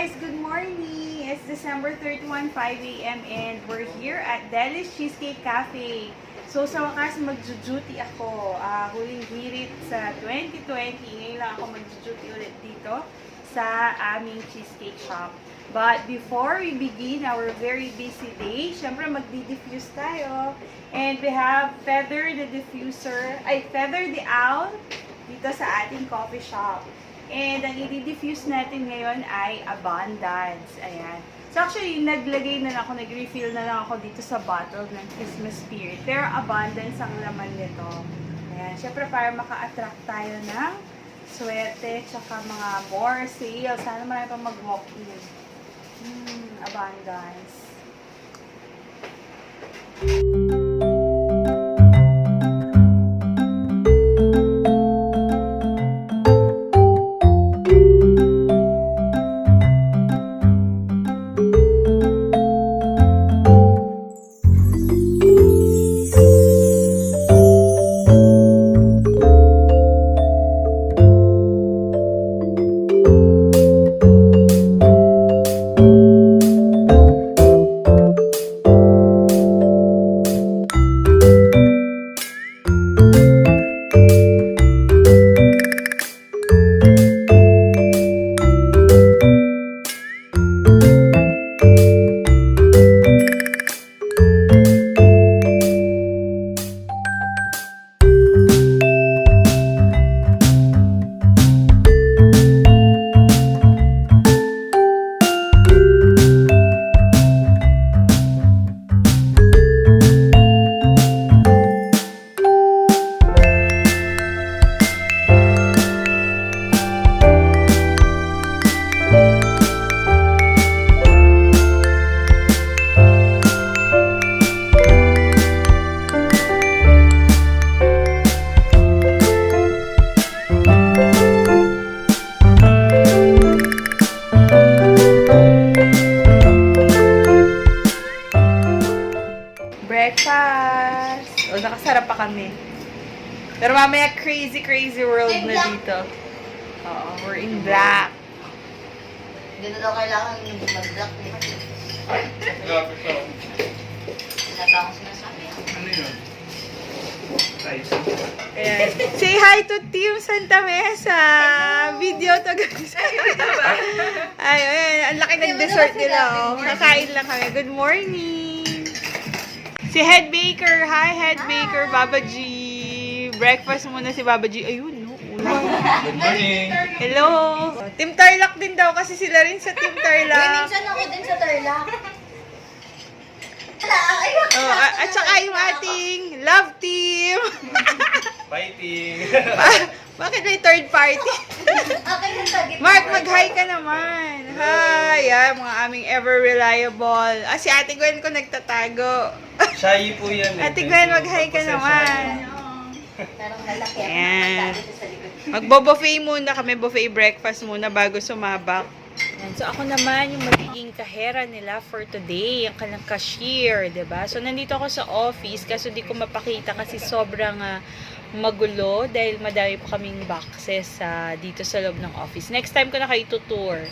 guys! Good morning! It's December 31, 5 a.m. and we're here at Delish Cheesecake Cafe. So sa wakas magjo-duty ako. Huling hirit sa 2020. Ngayon lang ako magjo-duty ulit dito sa aming cheesecake shop. But before we begin our very busy day, syempre magdi-diffuse tayo. And we have Feather the the Owl dito sa ating coffee shop. And ang i-diffuse natin ngayon ay Abundance. Ayan. So actually, nag-refill na lang ako dito sa bottle ng Christmas spirit. Pero Abundance ang laman nito. Ayan. Syempre para maka-attract tayo ng swerte, tsaka mga more sales. Sana marami pang mag-walk-in. Abundance. Breakfast! O, nakasarap pa kami. Pero mamaya crazy world na dito. Oo, we're in black. Hindi na daw kailangan yung mag-black. Wala pa akong sinasabi. Ano yun? Ayan. Say hi to Team Santa Mesa! Video to guys. Ay, ayan. Ang laki ng dessert nila. Oh. Kakain lang kami. Good morning! Si Head Baker. Hi, Head Baker. Baba G. Breakfast muna si Baba G. Ayun, no? Ulam. Good morning! Hello! Team Tarlac din daw kasi sila rin sa Team Tarlac. Minsan ako din sa Tarlac. Oh, at saka yung ating love team. Fighting! Bakit may third party? Okay, yung tagit. Mark, mag-hi ka naman. Hi! Mga aming ever reliable. Si Ate Gwen ko nagtatago. Shy po yan eh. Ate Gwen, mag-hi ka naman. Parang malaki. Ayan. Dito sa likod. Magbo-buffet muna kami, buffet breakfast muna bago sumabak. Ayan. So ako naman yung magiging kahera nila for today, yung kanilang cashier, 'di ba? So nandito ako sa office kaso di ko mapakita kasi sobrang magulo dahil madami pa kaming boxes dito sa loob ng office. Next time ko na kayo tutour.